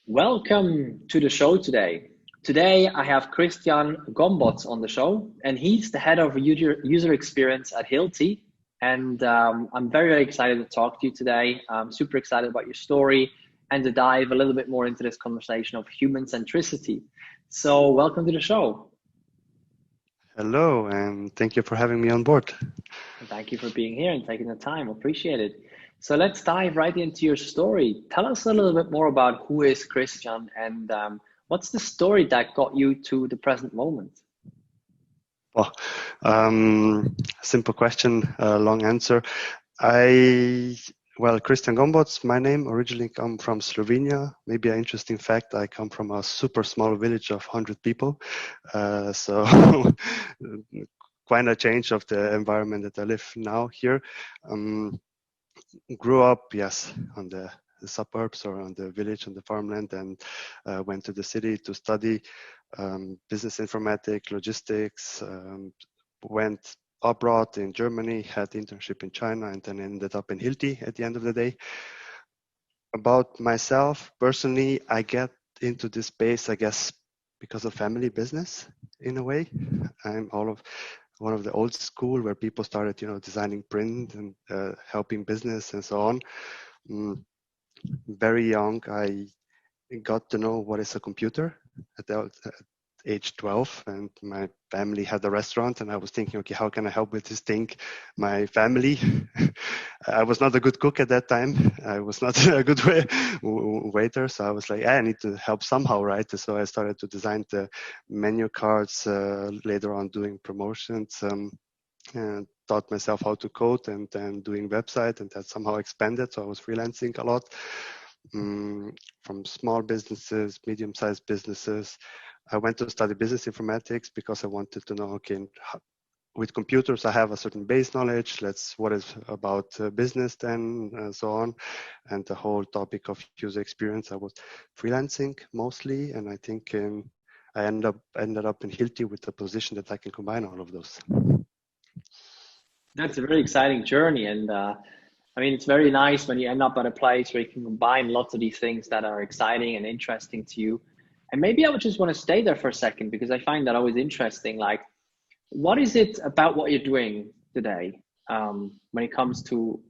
Welcome to the show today. Today I have Kristjan Gomboc on the show, and he's the head of user experience at Hilti. And I'm very excited to talk to you today. I'm super excited about your story and to dive a little bit more into this conversation of human centricity. So, welcome to the show. Hello, and thank you for having me on board. And thank you for being here and taking the time. Appreciate it. So let's dive right into your story. Tell us a little bit more about who is Kristjan and what's the story that got you to the present moment? Well, simple question, long answer. Kristjan Gomboc, my name, originally come from Slovenia. Maybe an interesting fact, I come from a super small village of 100 people. So quite a change of the environment that I live now here. Grew up, yes, on the suburbs or on the village, on the farmland, and went to the city to study business informatics, logistics, went abroad in Germany, had internship in China, and then ended up in Hilti at the end of the day. About myself personally, I get into this space, I guess, because of family business in a way. I'm one of the old school where people started, designing print and helping business and so on. Very young, I got to know what is a computer at age 12, and my family had a restaurant, and I was thinking, okay, how can I help with this thing? My family, I was not a good cook at that time. I was not a good waiter, so I was like, I need to help somehow, right? So I started to design the menu cards, later on doing promotions, and taught myself how to code, and then doing website, and that somehow expanded. So I was freelancing a lot, from small businesses, medium-sized businesses. I went to study business informatics because I wanted to know, okay, with computers, I have a certain base knowledge. What is about business then, and so on. And the whole topic of user experience, I was freelancing mostly. And I think I ended up in Hilti with a position that I can combine all of those. That's a very exciting journey. And it's very nice when you end up at a place where you can combine lots of these things that are exciting and interesting to you. And maybe I would just want to stay there for a second because I find that always interesting. Like, what is it about what you're doing today when it comes to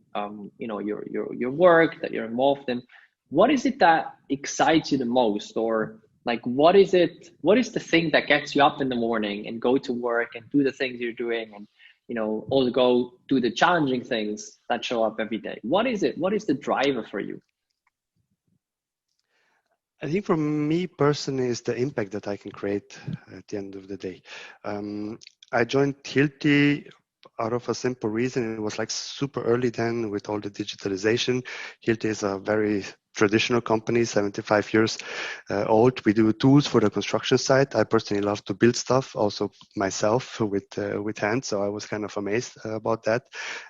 your work that you're involved in? What is it that excites you the most, or like what is the thing that gets you up in the morning and go to work and do the things you're doing, and also go do the challenging things that show up every day? What is it? What is the driver for you? I think for me personally is the impact that I can create at the end of the day. I joined Hilti out of a simple reason. It was like super early then with all the digitalization. Hilti is a very traditional company, 75 years old. We do tools for the construction site. I personally love to build stuff, also myself with hands. So I was kind of amazed about that.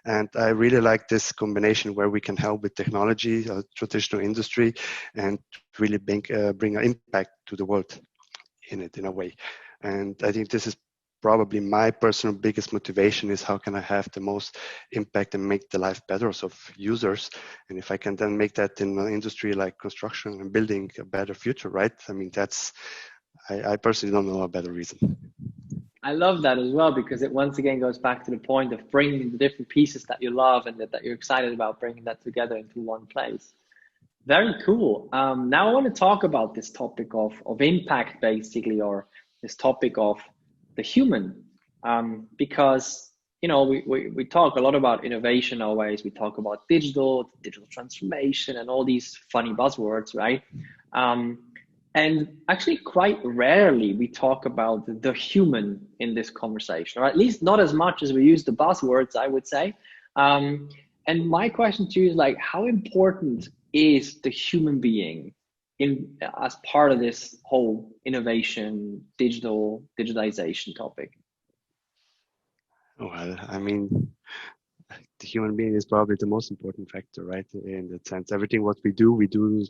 And I really like this combination where we can help with technology, traditional industry, and really bring an impact to the world in a way. And I think this is probably my personal biggest motivation, is how can I have the most impact and make the life better of users. And if I can then make that in an industry like construction and building a better future, right? I personally don't know a better reason. I love that as well, because it once again goes back to the point of bringing the different pieces that you love and that you're excited about, bringing that together into one place. Very cool. Now I want to talk about this topic of impact, basically, or this topic of the human, because we talk a lot about innovation always. We talk about digital transformation, and all these funny buzzwords, right? And actually, quite rarely we talk about the human in this conversation, or at least not as much as we use the buzzwords, I would say. And my question to you is, like, how important is the human being as part of this whole innovation, digitalization topic? Well, the human being is probably the most important factor, right? In that sense, everything what we do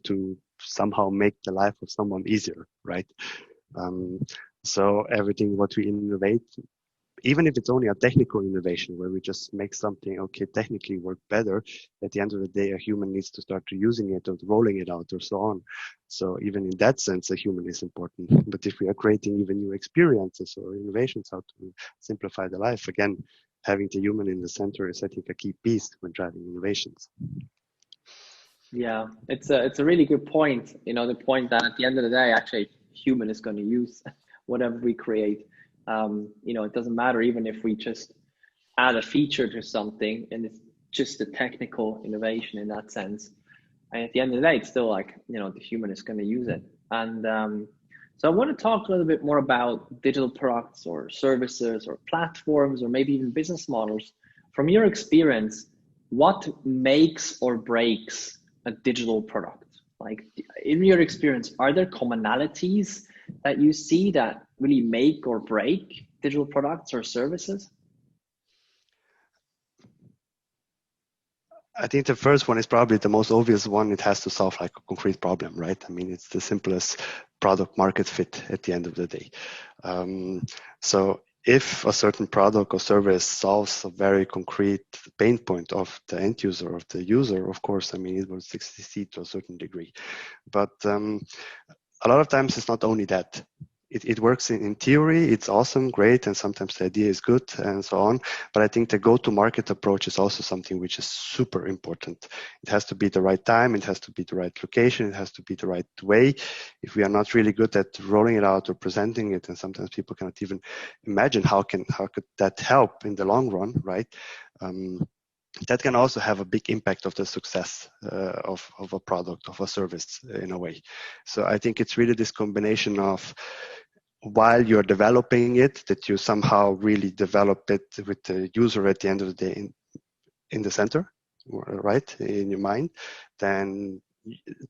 to somehow make the life of someone easier, right? So everything what we innovate even if it's only a technical innovation where we just make something okay technically work better, at the end of the day a human needs to start using it or rolling it out or so on. So even in that sense a human is important. But if we are creating even new experiences or innovations how to simplify the life, again having the human in the center is I think a key piece when driving innovations. Yeah, it's a really good point. You know, the point that at the end of the day, actually, human is going to use whatever we create. You know, it doesn't matter even if we just add a feature to something and it's just a technical innovation in that sense. And at the end of the day, it's still like, you know, the human is going to use it. And so I want to talk a little bit more about digital products or services or platforms or maybe even business models. From your experience, what makes or breaks a digital product? Like in your experience, are there commonalities that you see that really make or break digital products or services? I think the first one is probably the most obvious one. It has to solve like a concrete problem, right? I mean, it's the simplest product market fit at the end of the day. So if a certain product or service solves a very concrete pain point of the end user, of the user, of course, I mean, it will succeed to a certain degree. But a lot of times it's not only that. It works in theory, it's awesome, great, and sometimes the idea is good and so on. But I think the go-to-market approach is also something which is super important. It has to be the right time, it has to be the right location, it has to be the right way. If we are not really good at rolling it out or presenting it, and sometimes people cannot even imagine how could that help in the long run, right? That can also have a big impact of the success of a product, of a service in a way. So I think it's really this combination of while you're developing it, that you somehow really develop it with the user at the end of the day in the center, right, in your mind. Then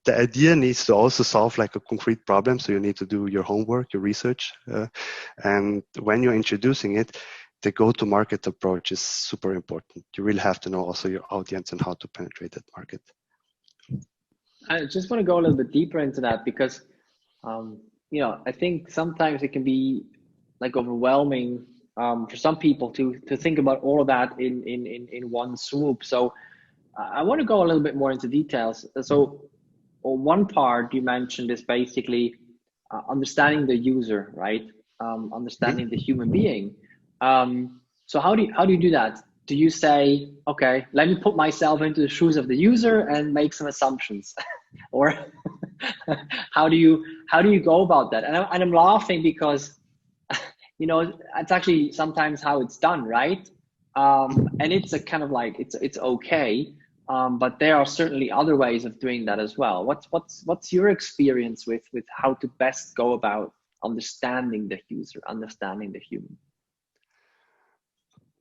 the idea needs to also solve like a concrete problem. So you need to do your homework, your research. And when you're introducing it, the go-to-market approach is super important. You really have to know also your audience and how to penetrate that market. I just want to go a little bit deeper into that because, you know, I think sometimes it can be like overwhelming for some people to think about all of that in one swoop. So I want to go a little bit more into details. So one part you mentioned is basically understanding the user, right? Understanding the human being. So how do you do that? Do you say, okay, let me put myself into the shoes of the user and make some assumptions, or how do you go about that? And I'm laughing because you know it's actually sometimes how it's done, right? And it's a kind of like it's okay, but there are certainly other ways of doing that as well. What's your experience with how to best go about understanding the user, understanding the human?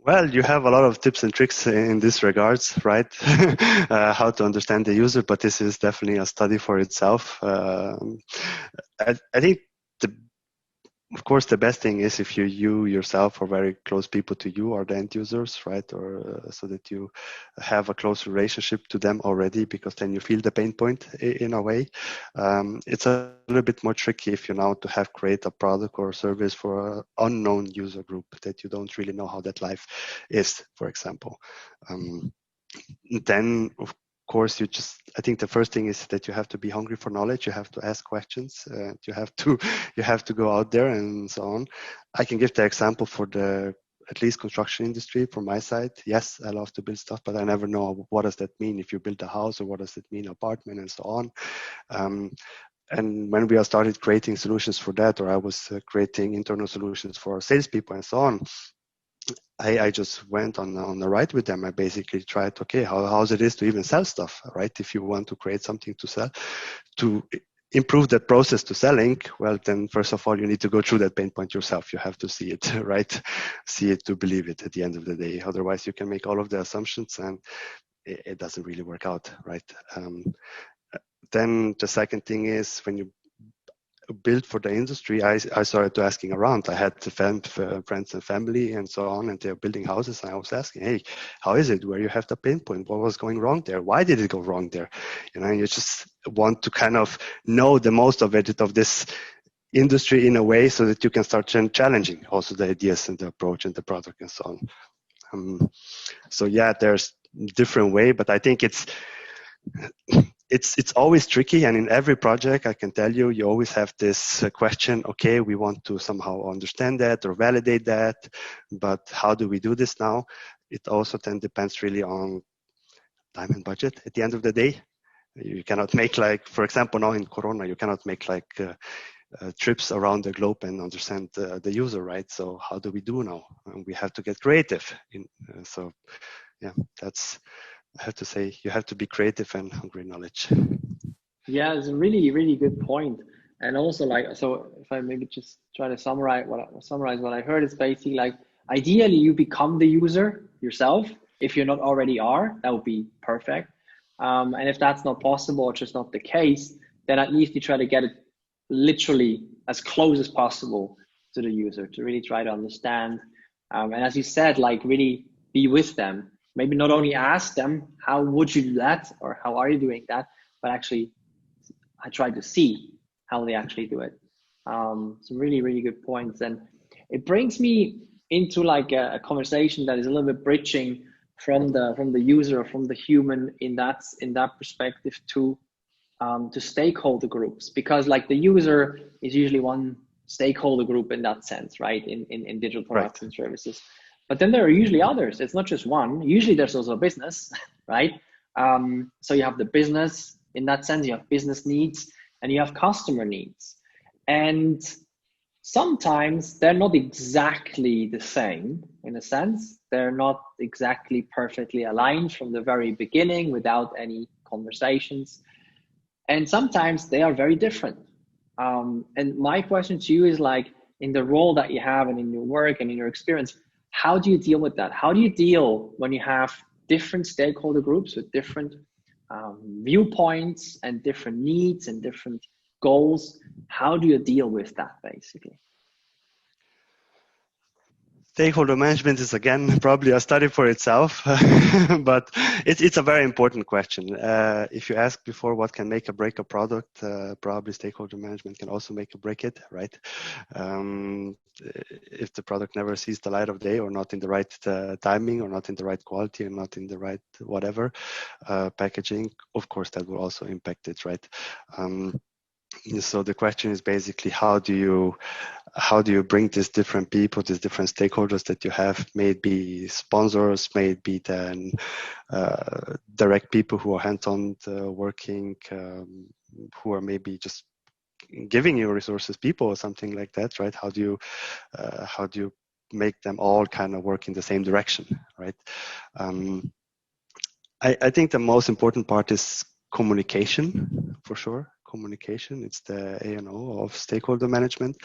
Well, you have a lot of tips and tricks in this regards, right? How to understand the user, but this is definitely a study for itself. I think the of course, the best thing is if you yourself or very close people to you are the end users, right? Or so that you have a close relationship to them already, because then you feel the pain point in a way. It's a little bit more tricky if you now to have create a product or a service for an unknown user group that you don't really know how that life is, for example. Then of course I think the first thing is that you have to be hungry for knowledge. You have to ask questions, you have to go out there and so on. I can give the example for the at least construction industry from my side. Yes, I love to build stuff, but I never know what does that mean if you build a house, or what does it mean apartment and so on. And when we started creating solutions for that, or I was creating internal solutions for salespeople and so on, I just went on the ride with them. I basically tried, okay, how's it is to even sell stuff, right? If you want to create something to sell, to improve that process to selling, well, then first of all, you need to go through that pain point yourself. You have to see it, right? See it to believe it at the end of the day. Otherwise, you can make all of the assumptions and it doesn't really work out, right? Then the second thing is when you built for the industry, I started asking around. I had friends and family and so on, and they're building houses. And I was asking, hey, how is it? Where you have the pain point? What was going wrong there? Why did it go wrong there? You know, you just want to kind of know the most of it, of this industry in a way so that you can start challenging also the ideas and the approach and the product and so on. So yeah, there's different way, but I think it's always tricky, and in every project I can tell you, you always have this question, okay, we want to somehow understand that or validate that, but how do we do this now? It also then depends really on time and budget at the end of the day. You cannot make, like, for example, now in Corona, you cannot make like trips around the globe and understand the user, right? So how do we do now? And we have to get creative. So yeah, that's, I have to say, you have to be creative and hungry knowledge. Yeah, it's a really, really good point. And also, like, so if I maybe just try to summarize what I heard, is basically like, ideally you become the user yourself. If you're not already are, that would be perfect. And if that's not possible or just not the case, then at least you try to get it literally as close as possible to the user, to really try to understand. And as you said, like, really be with them. Maybe not only ask them, how would you do that? Or how are you doing that? But actually, I try to see how they actually do it. Some really, really good points. And it brings me into like a conversation that is a little bit bridging from the user or from the human in that perspective to stakeholder groups, because like the user is usually one stakeholder group in that sense, right? In digital products and services. But then there are usually others. It's not just one. Usually there's also a business, right? So you have the business. In that sense, you have business needs and you have customer needs. And sometimes they're not exactly the same in a sense. They're not exactly perfectly aligned from the very beginning without any conversations. And sometimes they are very different. And my question to you is, like, in the role that you have and in your work and in your experience, how do you deal with that? How do you deal when you have different stakeholder groups with different viewpoints and different needs and different goals? How do you deal with that, basically? Stakeholder management is, again, probably a study for itself, but it's a very important question. If you asked before what can make or break a product, probably stakeholder management can also make or break it, right? If the product never sees the light of day, or not in the right timing, or not in the right quality, or not in the right whatever packaging, of course that will also impact it, right? So the question is basically, how do you bring these different people, these different stakeholders that you have, maybe sponsors, maybe then direct people who are hands-on working, who are maybe just giving you resources, people or something like that, right? How do you make them all kind of work in the same direction, right? I think the most important part is communication, for sure. Communication, it's the A&O of stakeholder management,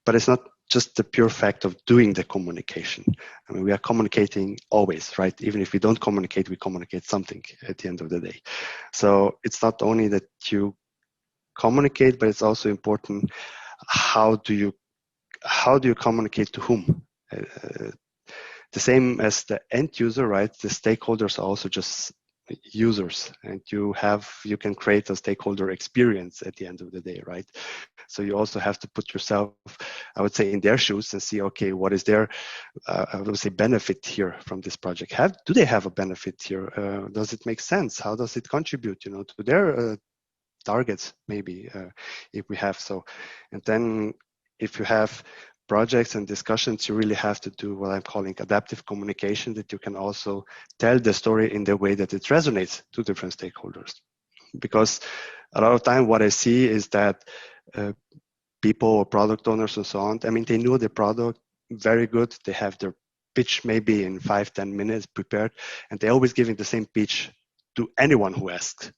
but it's not just the pure fact of doing the communication. I mean, we are communicating always, right? Even if we don't communicate, we communicate something at the end of the day. So it's not only that you communicate, but it's also important, how do you communicate to whom? The same as the end user, right? The stakeholders are also just users, and you can create a stakeholder experience at the end of the day, right? So you also have to put yourself, I would say, in their shoes and see, okay, what is their I would say benefit here from this project? Do they have a benefit here? Does it make sense? How does it contribute, to their targets, maybe, if we have so. And then if you have projects and discussions, you really have to do what I'm calling adaptive communication, that you can also tell the story in the way that it resonates to different stakeholders. Because a lot of time what I see is that people or product owners and so on, I mean, they know the product very good. They have their pitch maybe in 5-10 minutes prepared, and they're always giving the same pitch to anyone who asks,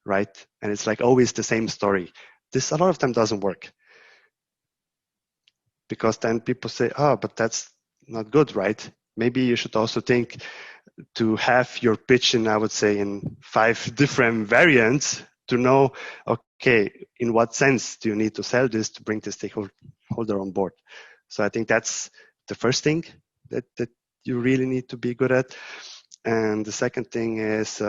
right? And it's like always the same story. This a lot of time doesn't work, because then people say, oh, but that's not good, right? Maybe you should also think to have your pitch in, I would say, in 5 different variants, to know, okay, in what sense do you need to sell this to bring the stakeholder on board? So I think that's the first thing that you really need to be good at. And the second thing is,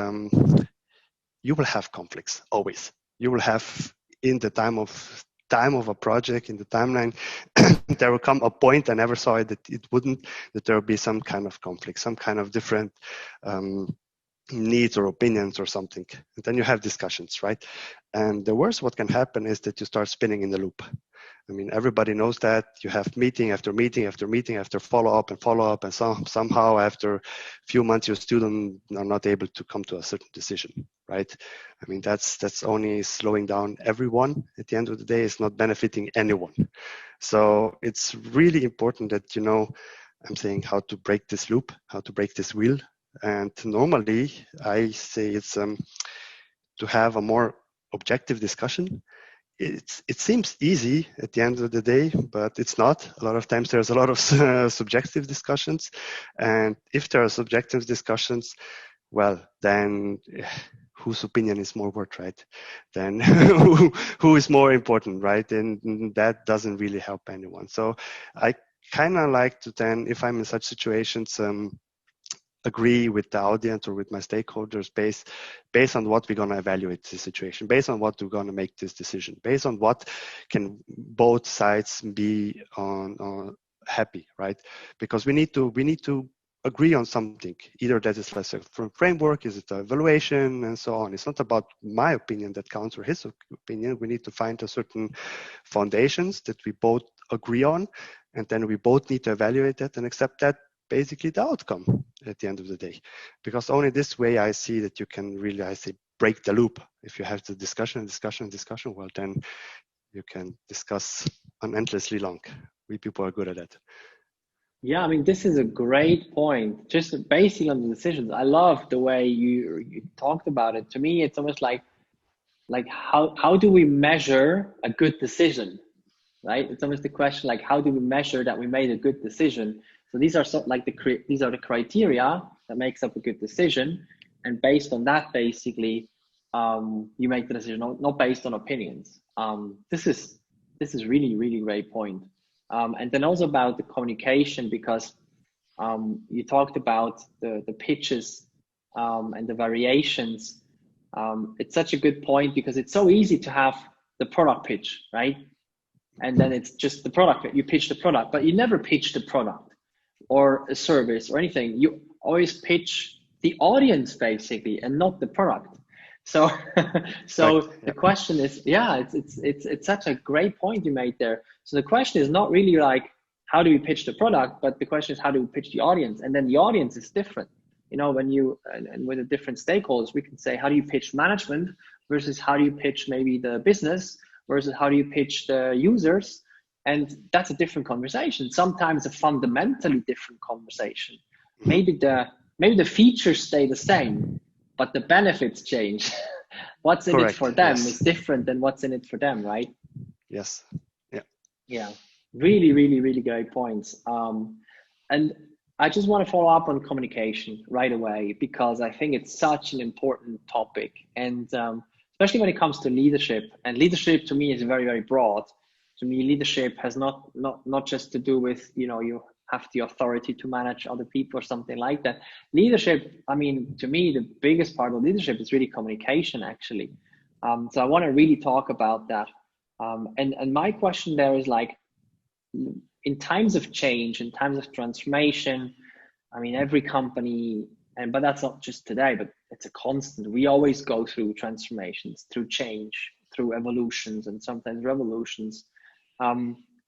you will have conflicts always. You will have, in the time of time of a project, in the timeline, there will come a point, I never saw it, that it wouldn't, that there will be some kind of conflict, some kind of different needs or opinions or something. And then you have discussions, right? And the worst what can happen is that you start spinning in the loop. I mean, everybody knows that you have meeting after meeting after meeting after follow up, and somehow after a few months, your student are not able to come to a certain decision, right? I mean, that's only slowing down everyone. At the end of the day, it's not benefiting anyone. So it's really important that, you know, I'm saying how to break this loop, how to break this wheel. And normally I say it's to have a more objective discussion. It seems easy at the end of the day, but it's not. A lot of times there's a lot of subjective discussions. And if there are subjective discussions, well, then whose opinion is more worth, right? Then who is more important, right? And that doesn't really help anyone. So I kind of like to then, if I'm in such situations, agree with the audience or with my stakeholders based on what we're going to evaluate the situation, based on what we're going to make this decision, based on what can both sides be on happy, right? Because we need to agree on something. Either that is like a framework, is it an evaluation, and so on. It's not about my opinion that counts or his opinion. We need to find a certain foundations that we both agree on, and then we both need to evaluate that and accept that basically the outcome at the end of the day. Because only this way I see that you can really, I say, break the loop. If you have the discussion, well, then you can discuss endlessly long. We people are good at that. Yeah, I mean, this is a great point. Just basing on the decisions, I love the way you talked about it. To me, it's almost like how do we measure a good decision, right? It's almost the question like, how do we measure that we made a good decision? So these are these are the criteria that makes up a good decision, and based on that, basically, you make the decision, not based on opinions. This is really great point. And then also about the communication, because you talked about the pitches and the variations. It's such a good point because it's so easy to have the product pitch, right? And then it's just the product. You pitch the product, but you never pitch the product or a service or anything. You always pitch the audience basically, and not the product. So, the question is, yeah, it's such a great point you made there. So the question is not really like, how do we pitch the product, but the question is, how do we pitch the audience? And then the audience is different. You know, when you, and with the different stakeholders, we can say, how do you pitch management versus how do you pitch maybe the business versus how do you pitch the users? And that's a different conversation. Sometimes a fundamentally different conversation. Maybe the features stay the same, but the benefits change. What's in it for them is different than what's in it for them, right? Yes. Yeah. Really great points. And I just want to follow up on communication right away, because I think it's such an important topic. And especially when it comes to leadership. And leadership to me is very broad. To me, leadership has not just to do with, you know, you have the authority to manage other people or something like that. Leadership, I mean, to me, the biggest part of leadership is really communication, actually. So I want to really talk about that. And my question there is like, in times of change, in times of transformation, I mean, every company, but that's not just today, but it's a constant. We always go through transformations, through change, through evolutions, and sometimes revolutions.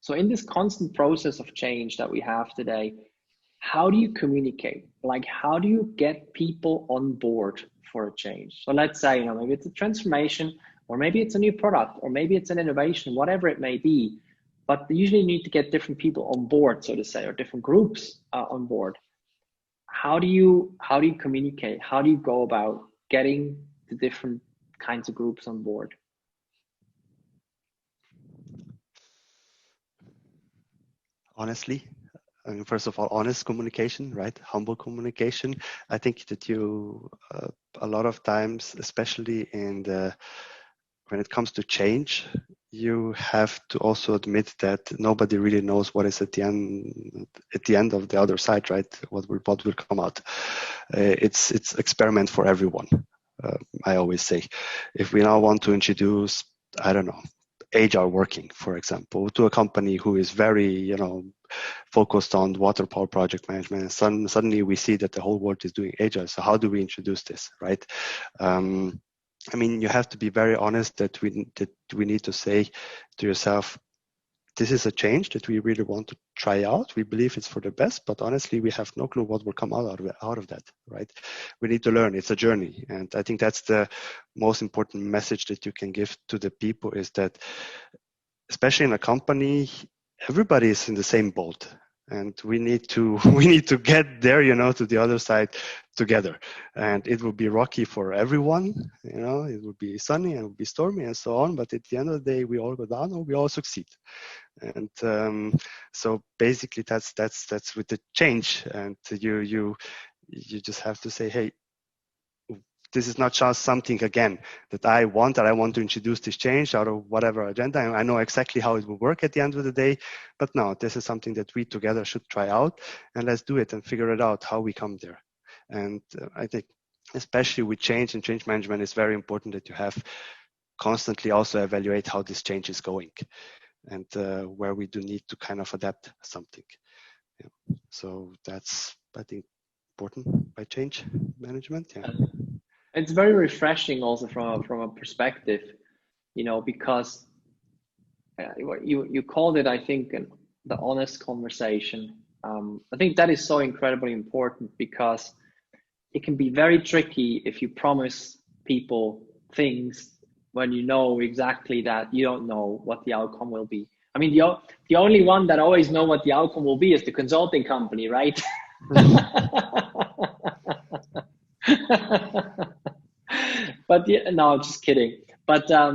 So in this constant process of change that we have today, how do you communicate? Like, how do you get people on board for a change? So let's say, you know, maybe it's a transformation, or maybe it's a new product, or maybe it's an innovation, whatever it may be. But you usually need to get different people on board, so to say, or different groups on board. How do you communicate? How do you go about getting the different kinds of groups on board? Honestly, I mean, first of all, honest communication, right? Humble communication. I think that you, a lot of times, especially when it comes to change, you have to also admit that nobody really knows what is at the end of the other side, right? What will come out. It's experiment for everyone. I always say, if we now want to introduce, I don't know, agile working, for example, to a company who is very, focused on water power project management, and suddenly we see that the whole world is doing agile. So how do we introduce this, right? You have to be very honest that we need to say to yourself, this is a change that we really want to try out. We believe it's for the best, but honestly, we have no clue what will come out of that, right? We need to learn. It's a journey. And I think that's the most important message that you can give to the people, is that, especially in a company, everybody is in the same boat. And we need to get there, to the other side together. And it will be rocky for everyone, it will be sunny and it will be stormy and so on. But at the end of the day, we all go down or we all succeed. And so basically that's with the change. And you just have to say, hey, this is not just something, again, that I want to introduce this change out of whatever agenda. I know exactly how it will work at the end of the day, but no, this is something that we together should try out, and let's do it and figure it out how we come there. And I think, especially with change and change management, it's very important that you have constantly also evaluate how this change is going, and where we do need to kind of adapt something. Yeah. So that's, I think, important by change management. Yeah. It's very refreshing also from a perspective, because you called it, I think, the honest conversation. I think that is so incredibly important, because it can be very tricky if you promise people things when you know exactly that you don't know what the outcome will be. I mean, the only one that always know what the outcome will be is the consulting company, right? But yeah, no, just kidding. But I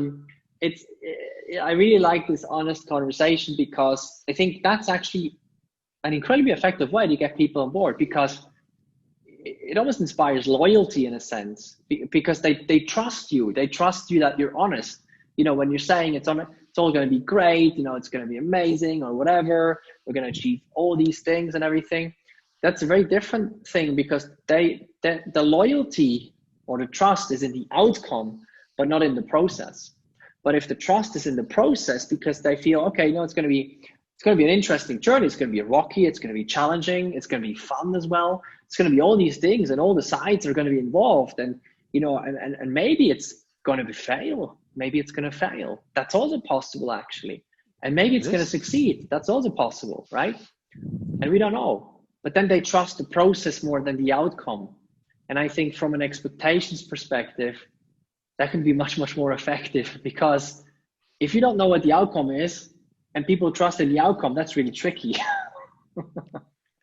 really like this honest conversation, because I think that's actually an incredibly effective way to get people on board, because it almost inspires loyalty in a sense, because they trust you. They trust you that you're honest. When you're saying it's all going to be great, it's going to be amazing or whatever, we're going to achieve all these things and everything. That's a very different thing, because the loyalty or the trust is in the outcome, but not in the process. But if the trust is in the process, because they feel, okay, it's going to be an interesting journey. It's going to be rocky. It's going to be challenging. It's going to be fun as well. It's going to be all these things, and all the sides are going to be involved. And, and maybe it's going to fail. Maybe it's going to fail. That's also possible, actually. And maybe it's going to succeed. That's also possible, right? And we don't know. But then they trust the process more than the outcome. And I think from an expectations perspective, that can be much, much more effective, because if you don't know what the outcome is and people trust in the outcome, that's really tricky.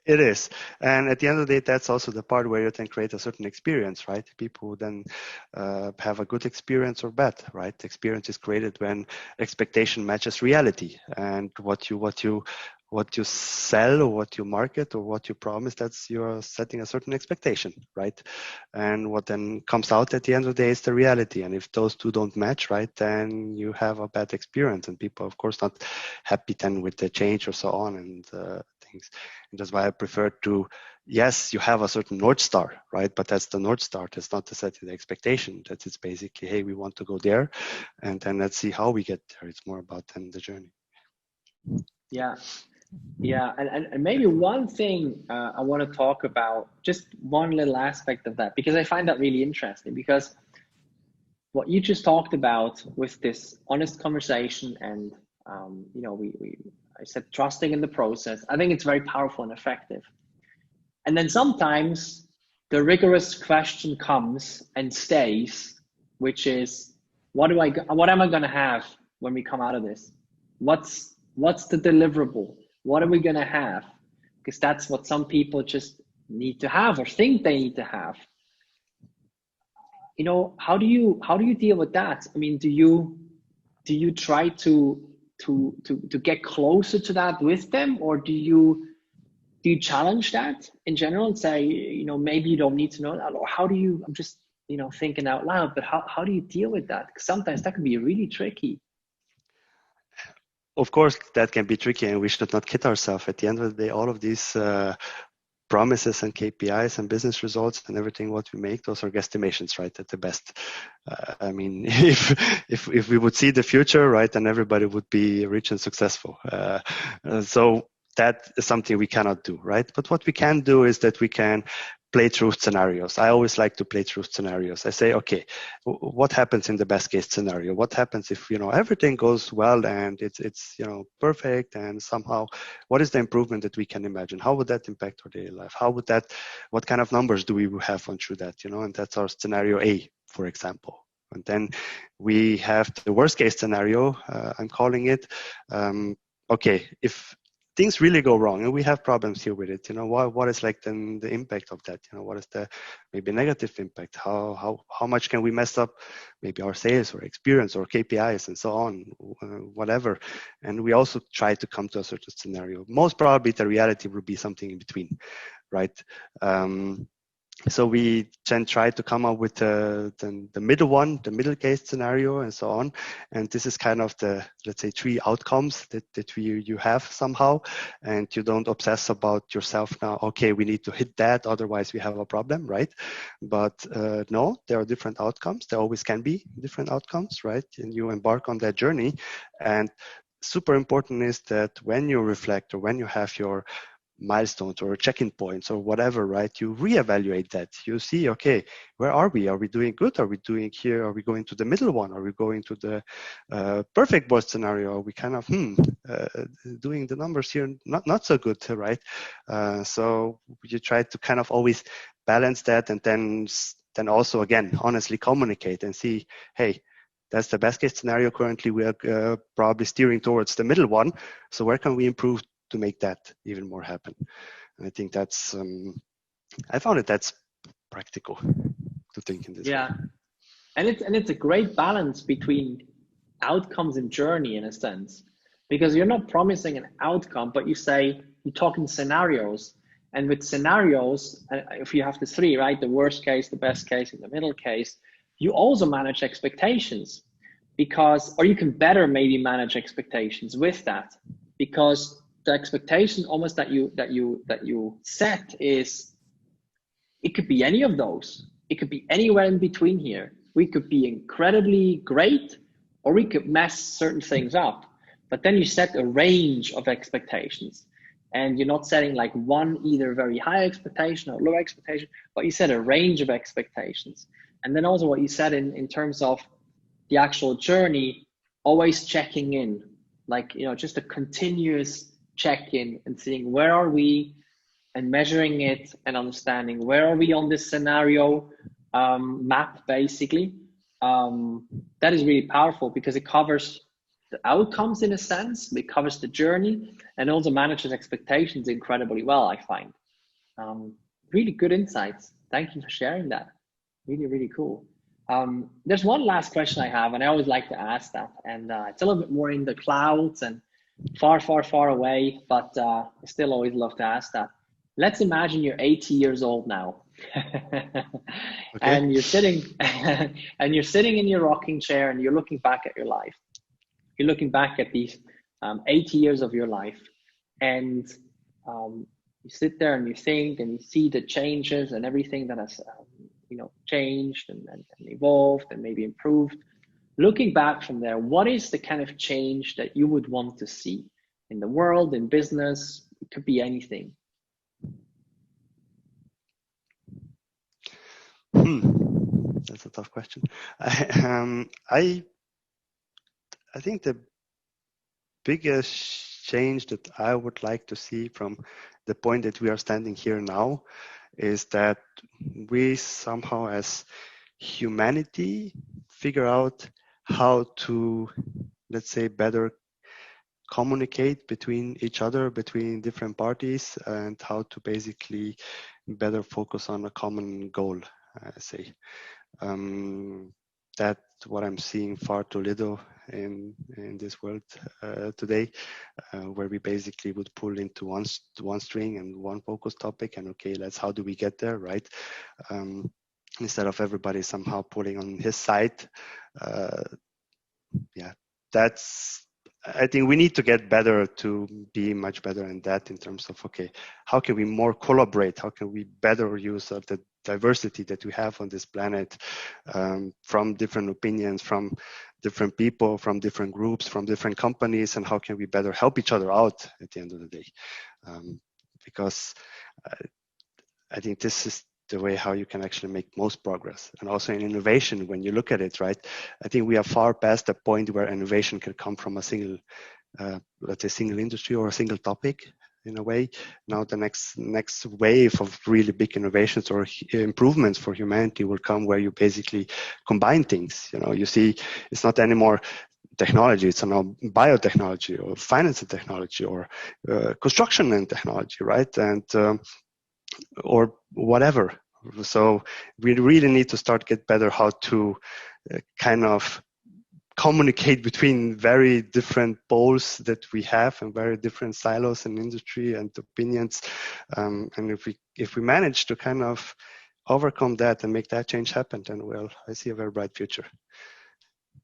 It is. And at the end of the day, that's also the part where you can create a certain experience, right? People then have a good experience or bad, right? Experience is created when expectation matches reality, and what you sell or what you market or what you promise, that's you're setting a certain expectation, right? And what then comes out at the end of the day is the reality. And if those two don't match, right, then you have a bad experience, and people, of course, not happy then with the change or so on, and things. And that's why I prefer to, yes, you have a certain North Star, right? But that's the North Star. That's not to set the expectation. That it's basically, hey, we want to go there, and then let's see how we get there. It's more about then the journey. Yeah. Yeah, and maybe one thing I want to talk about, just one little aspect of that, because I find that really interesting, because what you just talked about with this honest conversation and, I said trusting in the process, I think it's very powerful and effective. And then sometimes the rigorous question comes and stays, which is, what am I going to have when we come out of this? What's the deliverable? What are we going to have? Because that's what some people just need to have or think they need to have. How do you deal with that? I mean, do you try to get closer to that with them, or do you challenge that in general and say, maybe you don't need to know that? Or how do you, I'm just, thinking out loud, but how do you deal with that? Because sometimes that can be really tricky. Of course, that can be tricky, and we should not kid ourselves. At the end of the day, all of these promises and KPIs and business results and everything what we make, those are guesstimations, right? At the best. I mean, if we would see the future, right, then everybody would be rich and successful. So that is something we cannot do, right? But what we can do is that we can play through scenarios. I always like to play through scenarios. I say, okay, what happens in the best case scenario? What happens if, you know, everything goes well and it's you know, perfect, and somehow what is the improvement that we can imagine? How would that impact our daily life? How would that, what kind of numbers do we have on through that, you know? And that's our scenario A, for example. And then we have the worst case scenario, I'm calling it. Okay, if things really go wrong and we have problems here with it, you know, what is like then the impact of that? You know, what is the maybe negative impact? How much can we mess up maybe our sales or experience or KPIs and so on, whatever. And we also try to come to a certain scenario. Most probably the reality will be something in between, right? So we then try to come up with the middle one, the middle case scenario, and so on. And this is kind of the, let's say, 3 outcomes that you have somehow. And you don't obsess about yourself now, okay, we need to hit that, otherwise we have a problem, right? But no, there are different outcomes. There always can be different outcomes, right? And you embark on that journey. And super important is that when you reflect or when you have your milestones or check-in points or whatever, right? You reevaluate that. You see, okay, where are we? Are we doing good? Are we doing here? Are we going to the middle one? Are we going to the perfect worst scenario? Are we kind of doing the numbers here not so good, right? So you try to kind of always balance that, and then also again honestly communicate and see, hey, that's the best case scenario. Currently, we are probably steering towards the middle one. So where can we improve to make that even more happen? And I think that's, I found that's practical to think in this way. And it's a great balance between outcomes and journey in a sense, because you're not promising an outcome, but you talk in scenarios. And with scenarios, if you have the 3, right, the worst case, the best case, and the middle case, you also manage expectations, or you can better maybe manage expectations with that, because the expectation almost that you set is, it could be any of those. It could be anywhere in between here. We could be incredibly great, or we could mess certain things up. But then you set a range of expectations, and you're not setting like one either very high expectation or low expectation, but you set a range of expectations. And then also what you said in terms of the actual journey, always checking in, like, you know, just a continuous check-in and seeing where are we, and measuring it and understanding where are we on this scenario map, basically. That is really powerful because it covers the outcomes in a sense, it covers the journey, and also manages expectations incredibly well, I find. Really good insights. Thank you for sharing that. Really, really cool. There's one last question I have, and I always like to ask that, and it's a little bit more in the clouds and far, far, far away, but I still always love to ask that. Let's imagine you're 80 years old now. Okay. And you're sitting in your rocking chair, and you're looking back at your life. You're looking back at these 80 years of your life, and you sit there and you think and you see the changes and everything that has changed and evolved and maybe improved. Looking back from there, what is the kind of change that you would want to see in the world, in business? It could be anything. That's a tough question. I think the biggest change that I would like to see from the point that we are standing here now is that we somehow as humanity figure out how to, let's say, better communicate between each other, between different parties, and how to basically better focus on a common goal, I say. That's what I'm seeing far too little in this world today, where we basically would pull into one string and one focus topic, and okay, how do we get there, right? Instead of everybody somehow pulling on his side. That's I think we need to get better to be much better in that, in terms of, okay, how can we more collaborate? How can we better use of the diversity that we have on this planet, from different opinions, from different people, from different groups, from different companies, and how can we better help each other out at the end of the day? Because I think this is the way how you can actually make most progress. And also in innovation, when you look at it, right, I think we are far past the point where innovation can come from a single, let's say, single industry or a single topic. In a way, now the next wave of really big innovations or improvements for humanity will come where you basically combine things. You know, you see, it's not anymore technology, it's now biotechnology or finance and technology or construction and technology, right? And or whatever. So we really need to start get better how to kind of communicate between very different poles that we have and very different silos in industry and opinions. And if we manage to kind of overcome that and make that change happen, then well, I see a very bright future.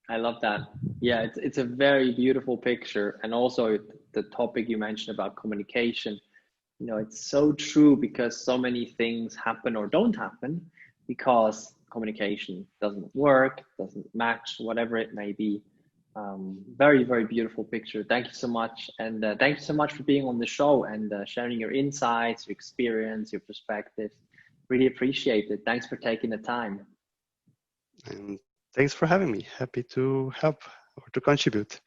I love that. Yeah, it's a very beautiful picture. And also the topic you mentioned about communication, you know, it's so true because so many things happen or don't happen because communication doesn't work, doesn't match, whatever it may be. Very, very beautiful picture. Thank you so much. And thank you so much for being on the show and sharing your insights, your experience, your perspectives. Really appreciate it. Thanks for taking the time. And thanks for having me. Happy to help or to contribute.